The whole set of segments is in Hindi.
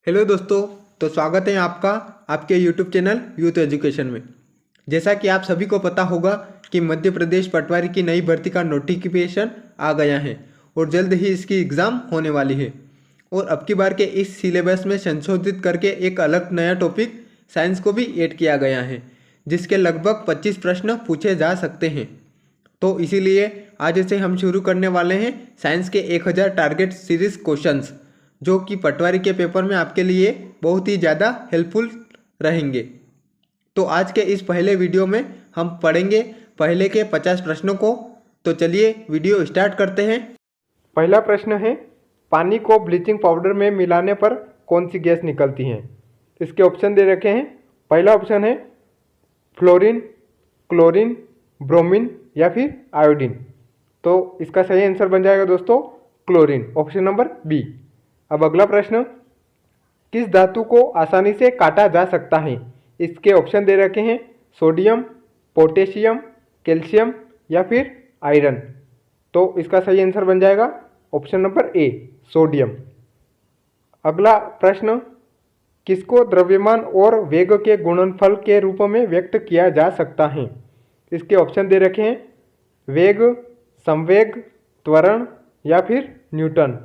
हेलो दोस्तों। तो स्वागत है आपका आपके यूट्यूब चैनल यूथ एजुकेशन में। जैसा कि आप सभी को पता होगा कि मध्य प्रदेश पटवारी की नई भर्ती का नोटिफिकेशन आ गया है और जल्द ही इसकी एग्ज़ाम होने वाली है। और अब की बार के इस सिलेबस में संशोधित करके एक अलग नया टॉपिक साइंस को भी ऐड किया गया है, जिसके लगभग 25 प्रश्न पूछे जा सकते हैं। तो इसीलिए आज से हम शुरू करने वाले हैं साइंस के 1000 टारगेट सीरीज क्वेश्चंस, जो कि पटवारी के पेपर में आपके लिए बहुत ही ज़्यादा हेल्पफुल रहेंगे। तो आज के इस पहले वीडियो में हम पढ़ेंगे पहले के 50 प्रश्नों को। तो चलिए वीडियो स्टार्ट करते हैं। पहला प्रश्न है, पानी को ब्लीचिंग पाउडर में मिलाने पर कौन सी गैस निकलती है? इसके ऑप्शन दे रखे हैं। पहला ऑप्शन है फ्लोरीन, क्लोरीन, ब्रोमीन या फिर आयोडीन। तो इसका सही आंसर बन जाएगा दोस्तों क्लोरीन, ऑप्शन नंबर बी। अब अगला प्रश्न, किस धातु को आसानी से काटा जा सकता है? इसके ऑप्शन दे रखे हैं सोडियम, पोटेशियम, कैल्शियम या फिर आयरन। तो इसका सही आंसर बन जाएगा ऑप्शन नंबर ए, सोडियम। अगला प्रश्न, किसको द्रव्यमान और वेग के गुणनफल के रूप में व्यक्त किया जा सकता है? इसके ऑप्शन दे रखे हैं वेग, संवेग, त्वरण या फिर न्यूटन।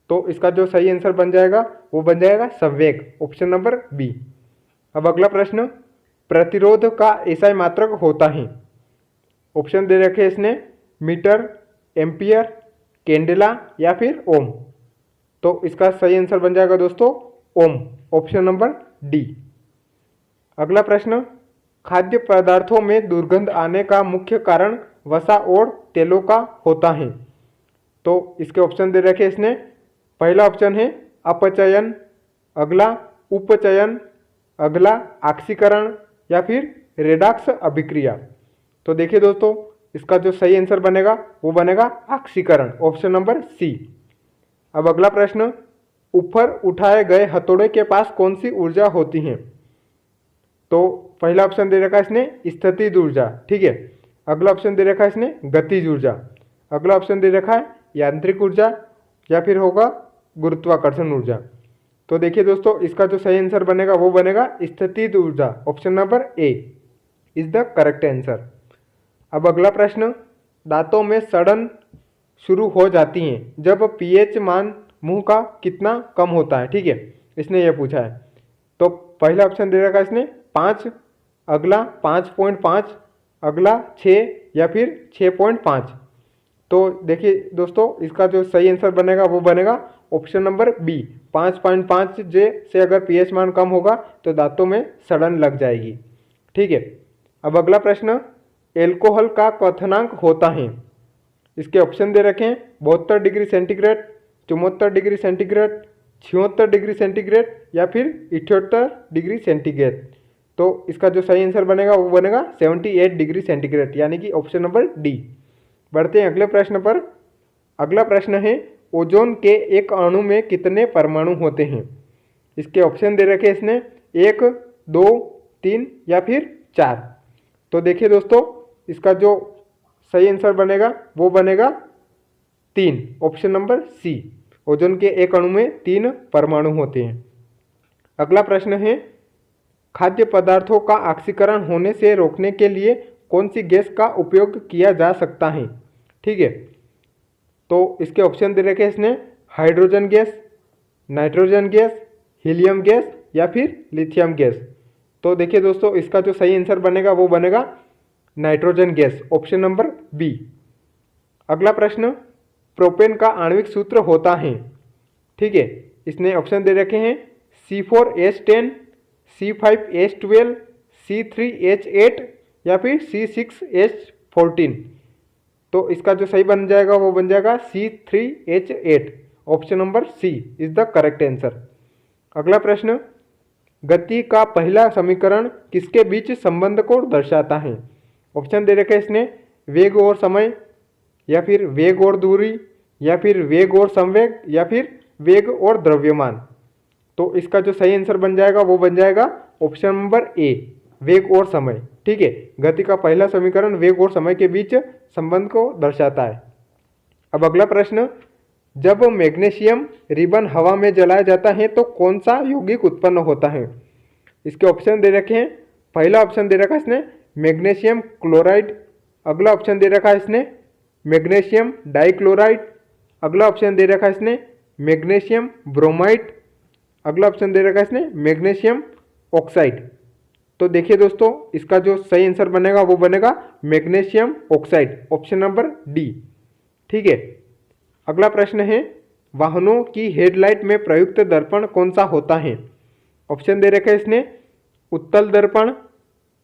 तो इसका जो सही आंसर बन जाएगा वो बन जाएगा संवेग, ऑप्शन नंबर बी। अब अगला प्रश्न, प्रतिरोध का एसआई मात्रक होता है? ऑप्शन दे रखे इसने मीटर, एम्पियर, कैंडेला या फिर ओम। तो इसका सही आंसर बन जाएगा दोस्तों ओम, ऑप्शन नंबर डी। अगला प्रश्न, खाद्य पदार्थों में दुर्गंध आने का मुख्य कारण वसा और तेलों का होता है? तो इसके ऑप्शन दे रखे इसने। पहला ऑप्शन है अपचयन, अगला उपचयन, अगला आक्सीकरण या फिर रेडॉक्स अभिक्रिया। तो देखिए दोस्तों, इसका जो सही आंसर बनेगा वो बनेगा आक्सीकरण, ऑप्शन नंबर सी। अब अगला प्रश्न, ऊपर उठाए गए हथौड़े के पास कौन सी ऊर्जा होती है? तो पहला ऑप्शन दे रखा है इसने स्थितिज ऊर्जा, ठीक है। अगला ऑप्शन दे रखा है इसने गतिज ऊर्जा, अगला ऑप्शन दे रखा है यांत्रिक ऊर्जा या फिर होगा गुरुत्वाकर्षण ऊर्जा। तो देखिए दोस्तों, इसका जो सही आंसर बनेगा वो बनेगा स्थितिज ऊर्जा, option number A is the correct answer. अब अगला प्रश्न, दांतों में सड़न शुरू हो जाती हैं जब पीएच मान मुंह का कितना कम होता है? ठीक है, इसने ये पूछा है। तो पहला ऑप्शन दे रखा है इसने 5, अगला 5.5, अगला 6 या फिर 6.5। तो देखिए दोस्तों, इसका जो सही आंसर बनेगा वो बनेगा ऑप्शन नंबर बी, 5.5 से अगर पीएच मान कम होगा तो दांतों में सड़न लग जाएगी, ठीक है। अब अगला प्रश्न, एल्कोहल का क्वथनांक होता है? इसके ऑप्शन दे रखे हैं 72 degree centigrade, 74 degree centigrade, 76 degree centigrade या फिर 78 डिग्री सेंटीग्रेड। तो इसका जो सही आंसर बनेगा वो बनेगा 78 डिग्री सेंटीग्रेड, यानी कि ऑप्शन नंबर डी। बढ़ते हैं अगले प्रश्न पर। अगला प्रश्न है, ओजोन के एक अणु में कितने परमाणु होते हैं? इसके ऑप्शन दे रखे इसने 1, 2, 3 या फिर 4। तो देखिए दोस्तों, इसका जो सही आंसर बनेगा वो बनेगा 3, ऑप्शन नंबर सी। ओजोन के एक अणु में 3 परमाणु होते हैं। अगला प्रश्न है, खाद्य पदार्थों का ऑक्सीकरण होने से रोकने के लिए कौन सी गैस का उपयोग किया जा सकता है? ठीक है, तो इसके ऑप्शन दे रखे इसने hydrogen gas, nitrogen gas, helium gas या फिर लिथियम गैस। तो देखिए दोस्तों, इसका जो सही आंसर बनेगा वो बनेगा nitrogen gas, option number B. अगला प्रश्न, प्रोपेन का आणविक सूत्र होता है? ठीक है, इसने ऑप्शन दे रखे हैं C4H10, C5H12, C3H8 या फिर C6H14। तो इसका जो सही बन जाएगा वो बन जाएगा C3H8, option number C is the correct answer. अगला प्रश्न, गति का पहला समीकरण किसके बीच संबंध को दर्शाता है? ऑप्शन दे रखे इसने वेग और समय या फिर वेग और दूरी या फिर वेग और संवेग या फिर वेग और द्रव्यमान। तो इसका जो सही आंसर बन जाएगा वो बन जाएगा ऑप्शन नंबर ए, वेग और समय, ठीक है। गति का पहला समीकरण वेग और समय के बीच संबंध को दर्शाता है। अब अगला प्रश्न, जब मैग्नीशियम रिबन हवा में जलाया जाता है तो कौन सा यौगिक उत्पन्न होता है? इसके ऑप्शन दे रखे हैं। पहला ऑप्शन दे रखा है इसने मैग्नीशियम क्लोराइड, अगला ऑप्शन दे रखा है इसने मैग्नीशियम डाइक्लोराइड, अगला ऑप्शन दे रखा है इसने मैग्नीशियम ब्रोमाइड, अगला ऑप्शन दे रखा है इसने मैग्नीशियम ऑक्साइड। तो देखिए दोस्तों, इसका जो सही आंसर बनेगा वो बनेगा magnesium oxide, option number D. ठीक है, अगला प्रश्न है वाहनों की हेडलाइट में प्रयुक्त दर्पण कौन सा होता है? ऑप्शन दे रखे हैं इसने उत्तल दर्पण,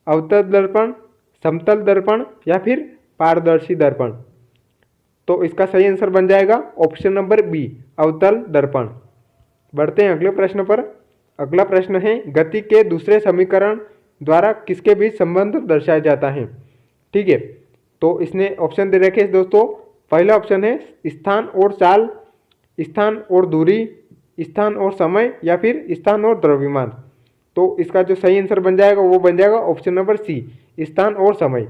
अवतल दर्पण, समतल दर्पण या फिर पारदर्शी दर्पण। तो इसका सही आंसर बन जाएगा ऑप्शन नंबर बी, अवतल दर्पण। बढ़ते हैं अगले प्रश्न पर। अगला प्रश्न है गति के दूसरे समीकरण द्वारा किसके बीच संबंध दर्शाया जाता है? ठीक है, तो इसने ऑप्शन दे रखे हैं दोस्तों। पहला ऑप्शन है स्थान और चाल, स्थान और दूरी, स्थान और समय या फिर स्थान और द्रव्यमान। तो इसका जो सही आंसर बन जाएगा वो बन जाएगा ऑप्शन नंबर सी, स्थान और समय।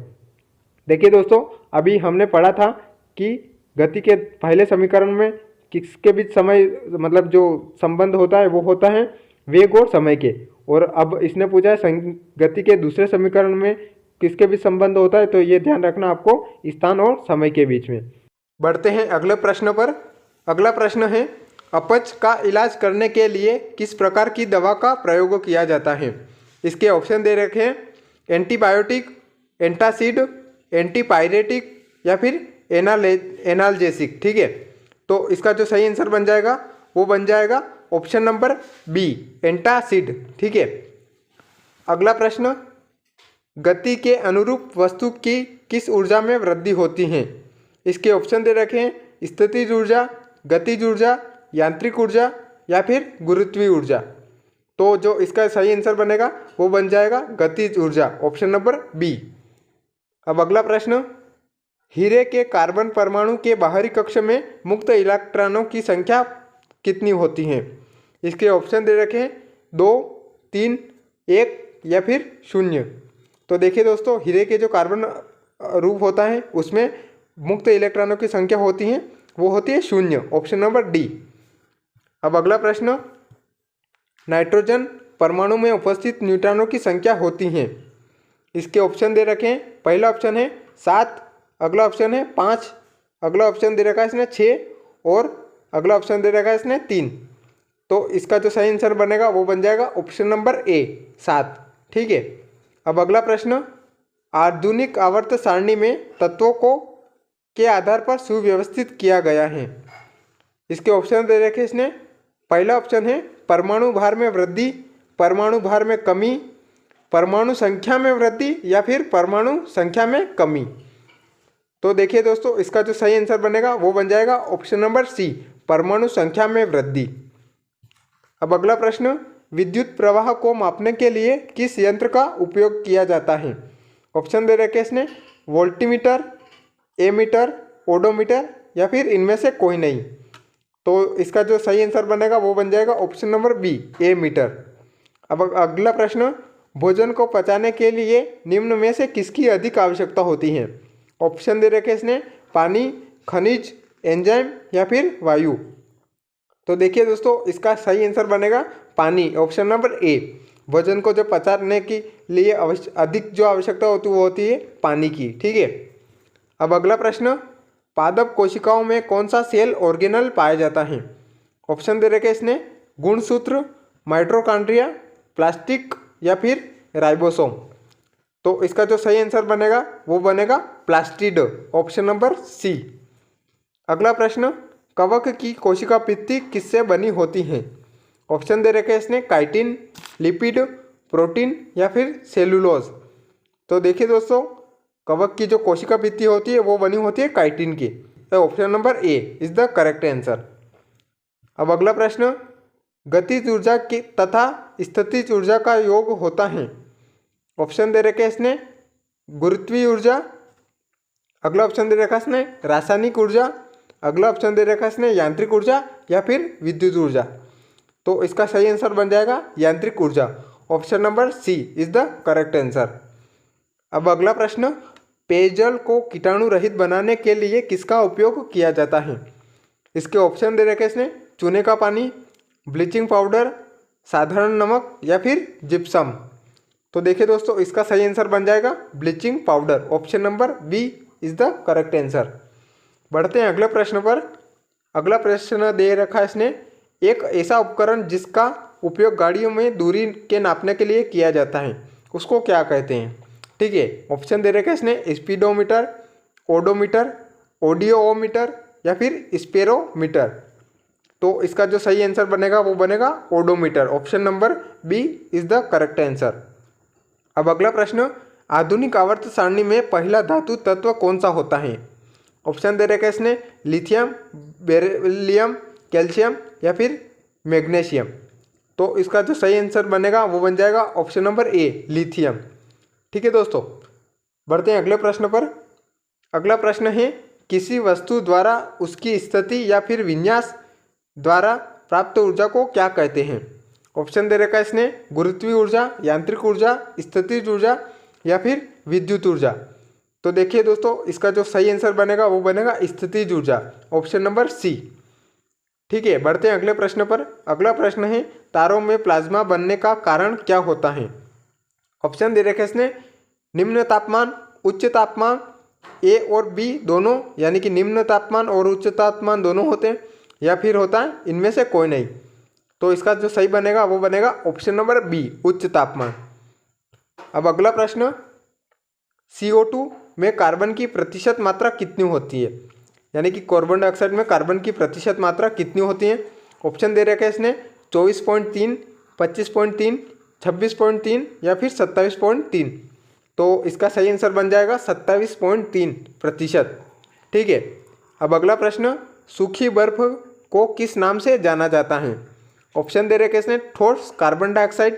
देखिए दोस्तों, अभी हमने पढ़ा था कि गति के पहले समीकरण में किसके बीच समय मतलब जो संबंध होता है वो होता है वेग और समय के, और अब इसने पूछा है गति के दूसरे समीकरण में किसके बीच संबंध होता है, तो ये ध्यान रखना आपको स्थान और समय के बीच में। बढ़ते हैं अगले प्रश्न पर। अगला प्रश्न है अपच का इलाज करने के लिए किस प्रकार की दवा का प्रयोग किया जाता है? इसके ऑप्शन दे रखे हैं एंटीबायोटिक, एंटासिड, एंटीपायरेटिक या फिर एनाल्जेसिक। ठीक है, तो इसका जो सही आंसर बन जाएगा वो बन जाएगा ऑप्शन नंबर बी, एंटासिड। ठीक है, अगला प्रश्न गति के अनुरूप वस्तु की किस ऊर्जा में वृद्धि होती है? इसके ऑप्शन दे रखे हैं स्थितिज ऊर्जा, गतिज ऊर्जा, यांत्रिक ऊर्जा या फिर गुरुत्वीय ऊर्जा। तो जो इसका सही आंसर बनेगा वो बन जाएगा गतिज ऊर्जा, ऑप्शन नंबर बी। अब अगला प्रश्न हीरे के कार्बन परमाणु के बाहरी कक्ष में मुक्त इलेक्ट्रॉनों की संख्या कितनी होती है? इसके ऑप्शन दे रखे हैं 2, 3, 1 या फिर 0। तो देखिए दोस्तों, हीरे के जो कार्बन रूप होता है उसमें मुक्त इलेक्ट्रॉनों की संख्या होती है वो होती है 0, ऑप्शन नंबर डी। अब अगला प्रश्न नाइट्रोजन परमाणु में उपस्थित न्यूट्रॉनों की संख्या होती है? इसके ऑप्शन दे रखे हैं। पहला ऑप्शन है 7, अगला ऑप्शन है 5, अगला ऑप्शन दे रखा है इसने 6 और अगला ऑप्शन दे रखा है इसने 3। तो इसका जो सही आंसर बनेगा वो बन जाएगा ऑप्शन नंबर ए, 7। ठीक है, अब अगला प्रश्न आधुनिक आवर्त सारणी में तत्वों को के आधार पर सुव्यवस्थित किया गया है? इसके ऑप्शन दे रखे इसने। पहला ऑप्शन है परमाणु भार में वृद्धि, परमाणु भार में कमी, परमाणु संख्या में वृद्धि या फिर परमाणु संख्या में कमी। तो देखिए दोस्तों, इसका जो सही आंसर बनेगा वो बन जाएगा ऑप्शन नंबर सी, परमाणु संख्या में वृद्धि। अब अगला प्रश्न विद्युत प्रवाह को मापने के लिए किस यंत्र का उपयोग किया जाता है? ऑप्शन दे रखे इसने वोल्टीमीटर, एमीटर, ओडोमीटर या फिर इनमें से कोई नहीं। तो इसका जो सही आंसर बनेगा वो बन जाएगा ऑप्शन नंबर बी, एमीटर। अब अगला प्रश्न भोजन को पचाने के लिए निम्न में से किसकी अधिक आवश्यकता होती है? ऑप्शन दे रखे इसने पानी, खनिज, एंजाइम या फिर वायु। तो देखिए दोस्तों, इसका सही आंसर बनेगा पानी, ऑप्शन नंबर ए। भोजन को जो पचाने के लिए अधिक जो आवश्यकता होती है वो होती है पानी की। ठीक है, अब अगला प्रश्न पादप कोशिकाओं में कौन सा सेल ऑर्गेनल पाया जाता है? ऑप्शन दे रखे इसने गुणसूत्र, माइटोकॉन्ड्रिया, प्लास्टिक या फिर राइबोसोम। तो इसका जो सही आंसर बनेगा वो बनेगा प्लास्टिड, ऑप्शन नंबर सी। अगला प्रश्न कवक की कोशिका भित्ति किससे बनी होती है? ऑप्शन दे रखे इसने काइटिन, लिपिड, प्रोटीन या फिर सेलुलोज। तो देखिए दोस्तों, कवक की जो कोशिका भित्ति होती है वो बनी होती है काइटिन की। तो option number A is the correct answer. अब अगला प्रश्न गतिज ऊर्जा की तथा स्थितिज ऊर्जा का योग होता है? ऑप्शन दे रखे इसने गुरुत्वीय ऊर्जा, अगला ऑप्शन दे रखा इसने रासायनिक ऊर्जा, अगला ऑप्शन दे रखा इसने यांत्रिक ऊर्जा या फिर विद्युत ऊर्जा। तो इसका सही आंसर बन जाएगा यांत्रिक ऊर्जा, option number C is the correct answer. अब अगला प्रश्न पेयजल को कीटाणु रहित बनाने के लिए किसका उपयोग किया जाता है? इसके ऑप्शन दे रखे इसने चूने का पानी, ब्लीचिंग पाउडर, साधारण नमक या फिर जिप्सम। तो देखिए दोस्तों, इसका सही आंसर बन जाएगा bleaching powder. Option number B is the correct answer. बढ़ते हैं अगले प्रश्न पर। अगला प्रश्न दे रखा है इसने, एक ऐसा उपकरण जिसका उपयोग गाड़ियों में दूरी के नापने के लिए किया जाता है, उसको क्या कहते हैं? ठीक है, ऑप्शन दे रखा है इसने स्पीडोमीटर, ओडोमीटर, ऑडियोमीटर या फिर स्पेरोमीटर। तो इसका जो सही आंसर बनेगा वो बनेगा odometer. Option number B is the correct answer. अब अगला प्रश्न, आधुनिक आवर्त सारणी में पहला धातु तत्व कौन सा होता है? ऑप्शन दे रखे इसने लिथियम, बेरिलियम, कैल्शियम या फिर मैग्नीशियम। तो इसका जो सही आंसर बनेगा वो बन जाएगा ऑप्शन नंबर ए लिथियम। ठीक है दोस्तों, बढ़ते हैं अगले प्रश्न पर। अगला प्रश्न है, किसी वस्तु द्वारा उसकी स्थिति या फिर विन्यास द्वारा प्राप्त ऊर्जा को क्या कहते हैं? ऑप्शन दे रखा है इसने गुरुत्वीय ऊर्जा, यांत्रिक ऊर्जा, स्थितिज ऊर्जा या फिर विद्युत ऊर्जा। तो देखिए दोस्तों, इसका जो सही आंसर बनेगा वो बनेगा स्थितिज ऊर्जा। Option number C. ठीक है, बढ़ते हैं अगले प्रश्न पर। अगला प्रश्न है, तारों में प्लाज्मा बनने का कारण क्या होता है? ऑप्शन दे रखे इसने निम्न तापमान, उच्च तापमान, ए और बी दोनों, यानी कि निम्न तापमान और उच्च तापमान दोनों होते हैं, या फिर होता है इनमें से कोई नहीं। तो इसका जो सही बनेगा वो बनेगा ऑप्शन नंबर बी उच्च तापमान। अब अगला प्रश्न, CO2 में कार्बन की प्रतिशत मात्रा कितनी होती है? यानी कि कार्बन डाइऑक्साइड में कार्बन की प्रतिशत मात्रा कितनी होती है? ऑप्शन दे रखे इसने 24.3, 25.3, 26.3 या फिर 27.3। तो इसका सही आंसर बन जाएगा 27.3%। ठीक है, अब अगला प्रश्न, सूखी बर्फ को किस नाम से जाना जाता है? ऑप्शन दे रखे इसने ठोस कार्बन डाइऑक्साइड,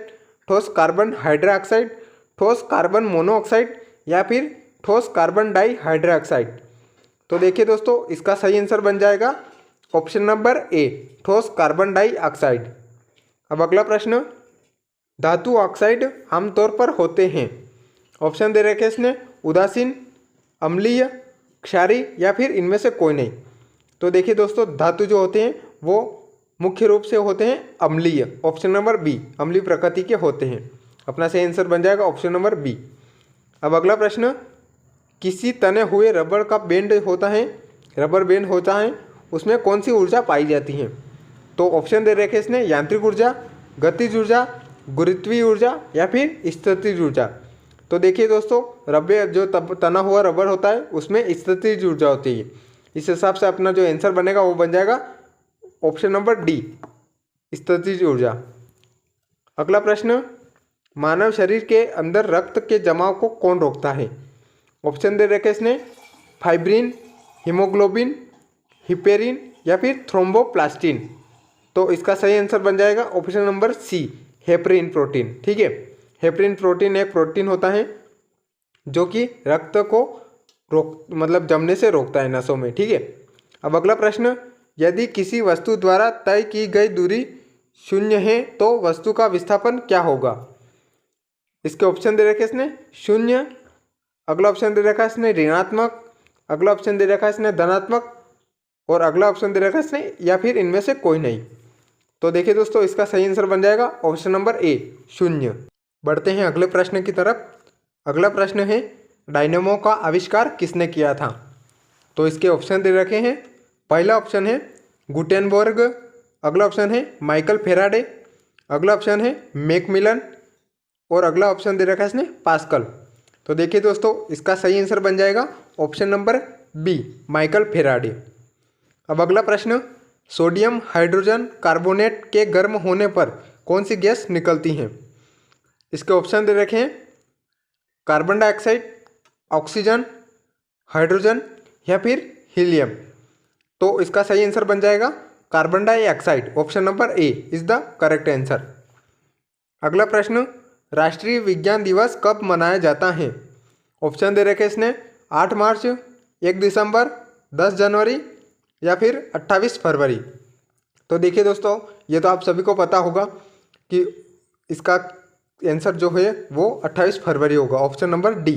ठोस कार्बन हाइड्रोक्साइड, ठोस कार्बन मोनोऑक्साइड या फिर ठोस कार्बन डाइहाइड्रोक्साइड। तो देखिए दोस्तों, इसका सही आंसर बन जाएगा ऑप्शन नंबर ए ठोस कार्बन डाइऑक्साइड। अब अगला प्रश्न, धातु ऑक्साइड आमतौर पर होते हैं। ऑप्शन दे रखे इसने उदासीन, अम्लीय, क्षारीय या फिर इनमें से कोई नहीं। तो देखिए दोस्तों, धातु जो होते हैं वो मुख्य रूप से होते हैं अम्लीय। ऑप्शन नंबर बी अम्लीय प्रकृति के होते हैं। अपना सही आंसर बन जाएगा ऑप्शन नंबर बी। अब अगला प्रश्न, किसी तने हुए रबर का बैंड होता है, रबर बैंड होता है, उसमें कौन सी ऊर्जा पाई जाती है? तो ऑप्शन दे रखे इसने यांत्रिक ऊर्जा, गतिज ऊर्जा, गुरुत्वीय ऊर्जा या फिर स्थितिज ऊर्जा। तो देखिए दोस्तों, रबर जो तना हुआ रबर होता है उसमें स्थितिज ऊर्जा होती है। इस हिसाब से अपना जो आंसर बनेगा वो बन जाएगा ऑप्शन नंबर डी स्थितिज ऊर्जा। अगला प्रश्न, मानव शरीर के अंदर रक्त के जमाव को कौन रोकता है? ऑप्शन दे रखे इसने फाइब्रिन, हीमोग्लोबिन, हिपेरिन या फिर थ्रोम्बोप्लास्टिन। तो इसका सही आंसर बन जाएगा option number C heparin protein. ठीक है, हेपरिन प्रोटीन एक प्रोटीन होता है जो कि रक्त को मतलब जमने से रोकता है नसों में। ठीक है, अब अगला प्रश्न, यदि किसी वस्तु द्वारा तय की गई दूरी 0 है तो वस्तु का विस्थापन क्या होगा? इसके ऑप्शन दे रखे इसने 0, अगला ऑप्शन दे रखा है इसने ऋणात्मक, अगला ऑप्शन दे रखा है इसने धनात्मक और अगला ऑप्शन दे रखा है इसने या फिर इनमें से कोई नहीं। तो देखिए दोस्तों, इसका सही आंसर बन जाएगा ऑप्शन नंबर ए 0। बढ़ते हैं अगले प्रश्न की तरफ। अगला प्रश्न है, डायनेमो का आविष्कार किसने किया था? तो इसके ऑप्शन दे रखे हैं। पहला ऑप्शन है गुटेनबर्ग, अगला ऑप्शन है माइकल फेराडे, अगला ऑप्शन है मैकमिलन और अगला ऑप्शन दे रखा है इसने पास्कल। तो देखिए दोस्तों, इसका सही आंसर बन जाएगा option number B Michael Faraday. अब अगला प्रश्न, सोडियम हाइड्रोजन कार्बोनेट के गर्म होने पर कौन सी गैस निकलती है? इसके ऑप्शन दे रखे हैं कार्बन डाइऑक्साइड, ऑक्सीजन, हाइड्रोजन या फिर हीलियम। तो इसका सही आंसर बन जाएगा carbon dioxide. Option number A is the correct answer. अगला प्रश्न, राष्ट्रीय विज्ञान दिवस कब मनाया जाता है? ऑप्शन दे रखे इसने 8 मार्च, 1 दिसंबर, 10 जनवरी या फिर 28 फरवरी। तो देखिए दोस्तों, ये तो आप सभी को पता होगा कि इसका आंसर जो है वो 28 फरवरी होगा। Option number D.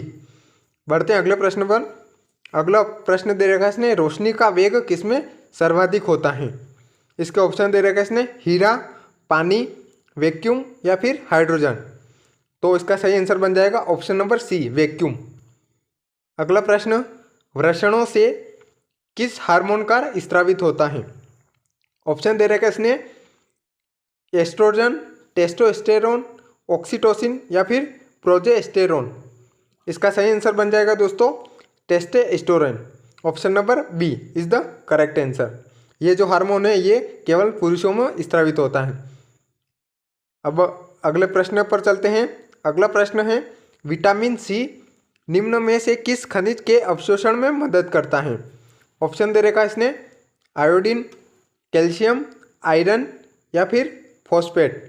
बढ़ते हैं अगले प्रश्न पर। अगला प्रश्न दे रखा है इसने, रोशनी का वेग किसमें सर्वाधिक होता है? इसके ऑप्शन दे रखा है इसने, हीरा, पानी, वैक्यूम या फिर हाइड्रोजन। तो इसका सही आंसर बन जाएगा ऑप्शन नंबर सी, वैक्यूम। अगला प्रश्न, वृषणों से किस हार्मोन का स्रावित होता है? ऑप्शन दे रखा है इसने, एस्ट्रोजन, टेस्टोस्टेरोन, ऑक्सीटोसिन या फिर प्रोजेस्टेरोन। इसका सही आंसर बन जाएगा दोस्तों testosterone. Option number B is the correct answer. ये जो हार्मोन है ये केवल पुरुषों में स्रावित होता है। अब अगले प्रश्न पर चलते हैं। अगला प्रश्न है, विटामिन सी निम्न में से किस खनिज के अवशोषण में मदद करता है? ऑप्शन दे रखा है इसने, आयोडीन, कैल्शियम, आयरन या फिर फॉस्फेट।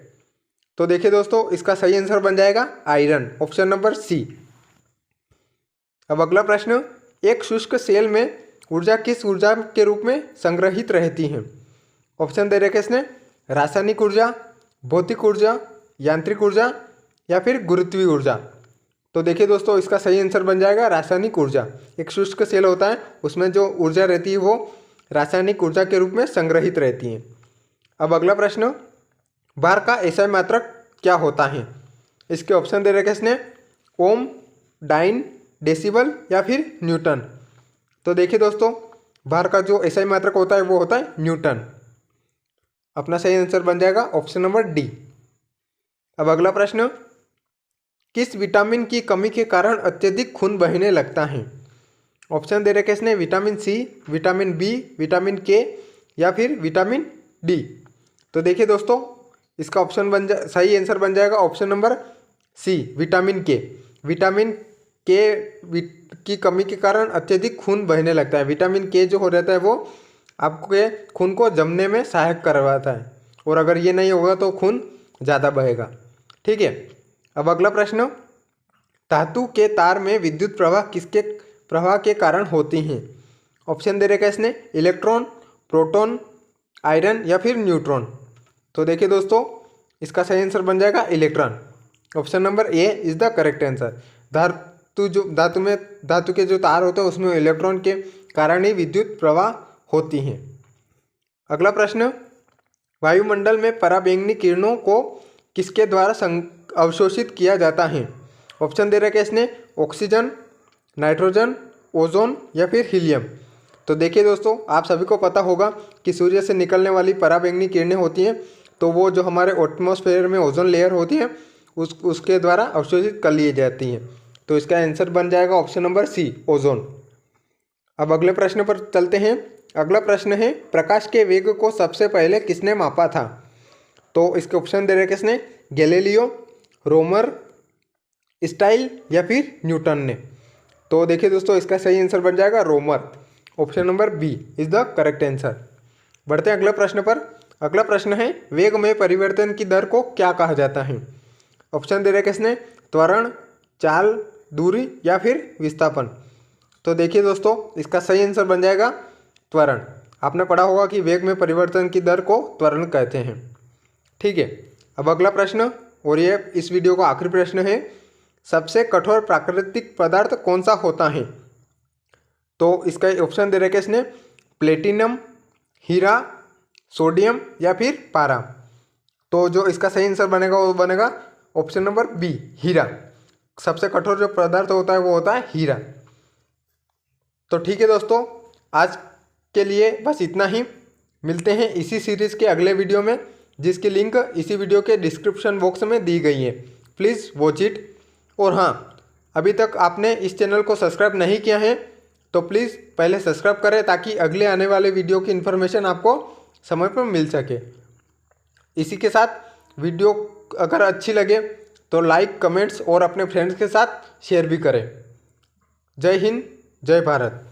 तो देखिए दोस्तों इसका सही आंसर बन जाएगा आयरन, ऑप्शन नंबर सी। अब अगला प्रश्न, एक शुष्क सेल में ऊर्जा किस ऊर्जा के रूप में संग्रहित रहती है? ऑप्शन दे रखे इसने, रासायनिक ऊर्जा, भौतिक ऊर्जा, यांत्रिक ऊर्जा या फिर गुरुत्वीय ऊर्जा। तो देखिए दोस्तों इसका सही आंसर बन जाएगा रासायनिक ऊर्जा। एक शुष्क सेल होता है उसमें जो ऊर्जा रहती है वो रासायनिक ऊर्जा के रूप में संग्रहित रहती है। अब अगला प्रश्न, बार का एसआई मात्रक क्या होता है? इसके ऑप्शन दे रखे इसने, ओम, डाइन, डेसिबल या फिर न्यूटन। तो देखिए दोस्तों बार का जो एसआई मात्रक होता है वो होता है न्यूटन। अपना सही आंसर बन जाएगा ऑप्शन नंबर डी। अब अगला प्रश्न, किस विटामिन की कमी के कारण अत्यधिक खून बहने लगता है? ऑप्शन दे रखे इसने, vitamin C, vitamin B, vitamin K या फिर विटामिन डी। तो देखिए दोस्तों इसका ऑप्शन सही आंसर बन जाएगा ऑप्शन नंबर सी, विटामिन के। विटामिन के की कमी के कारण अत्यधिक खून बहने लगता है। विटामिन के जो हो रहता है वो आपके खून को जमने में सहायक करवाता है और अगर ये नहीं होगा तो खून ज़्यादा बहेगा। ठीक है। अब अगला प्रश्न, धातु के तार में विद्युत प्रवाह किसके प्रवाह के कारण होती हैं? ऑप्शन दे रखा है इसने, इलेक्ट्रॉन, प्रोटॉन, आयरन या फिर न्यूट्रॉन। तो देखिए दोस्तों इसका सही आंसर बन जाएगा electron. Option number A is the correct answer. धातु के जो तार होते हैं उसमें इलेक्ट्रॉन के कारण ही विद्युत प्रवाह होती हैं। अगला प्रश्न, वायुमंडल में पराबैंगनी किरणों को किसके द्वारा अवशोषित किया जाता है? ऑप्शन दे रखे इसने, ऑक्सीजन, नाइट्रोजन, ओजोन या फिर हीलियम। तो देखिए दोस्तों आप सभी को पता होगा कि सूर्य से निकलने वाली पराबैंगनी किरणें होती हैं तो वो जो हमारे एटमॉस्फेयर में ओजोन लेयर होती है उसके द्वारा अवशोषित कर ली जाती हैं। तो इसका आंसर बन जाएगा ऑप्शन नंबर सी, ओजोन। अब अगले प्रश्न पर चलते हैं। अगला प्रश्न है, प्रकाश के वेग को सबसे पहले किसने मापा था? तो इसके ऑप्शन दे रखे इसने, गैलीलियो, रोमर, स्टाइल या फिर न्यूटन ने। तो देखिए दोस्तों इसका सही आंसर बन जाएगा रोमर। Option number B is the correct answer. बढ़ते हैं अगले प्रश्न पर। अगला प्रश्न है, वेग में परिवर्तन की दर को क्या कहा जाता है? ऑप्शन दे रखे इसने, त्वरण, चाल, दूरी या फिर विस्थापन। तो देखिए दोस्तों इसका सही आंसर बन जाएगा त्वरण। आपने पढ़ा होगा कि वेग में परिवर्तन की दर को त्वरण कहते हैं। ठीक है। अब अगला प्रश्न, और ये इस वीडियो का आखिरी प्रश्न है, सबसे कठोर प्राकृतिक पदार्थ कौन सा होता है? तो इसका ऑप्शन दे रखे इसने, प्लेटिनम, हीरा, सोडियम या फिर पारा। तो जो इसका सही आंसर बनेगा वो बनेगा ऑप्शन नंबर बी, हीरा। सबसे कठोर जो पदार्थ होता है वो होता है हीरा। तो ठीक है दोस्तों, आज के लिए बस इतना ही। मिलते हैं इसी सीरीज़ के अगले वीडियो में, जिसकी लिंक इसी वीडियो के डिस्क्रिप्शन बॉक्स में दी गई है। Please watch it. और हाँ, अभी तक आपने इस चैनल को सब्सक्राइब नहीं किया है तो प्लीज़ पहले सब्सक्राइब करें ताकि अगले आने वाले वीडियो की इन्फॉर्मेशन आपको समय पर मिल सके। इसी के साथ वीडियो अगर अच्छी लगे तो लाइक, कमेंट्स और अपने फ्रेंड्स के साथ शेयर भी करें। जय हिंद, जय भारत।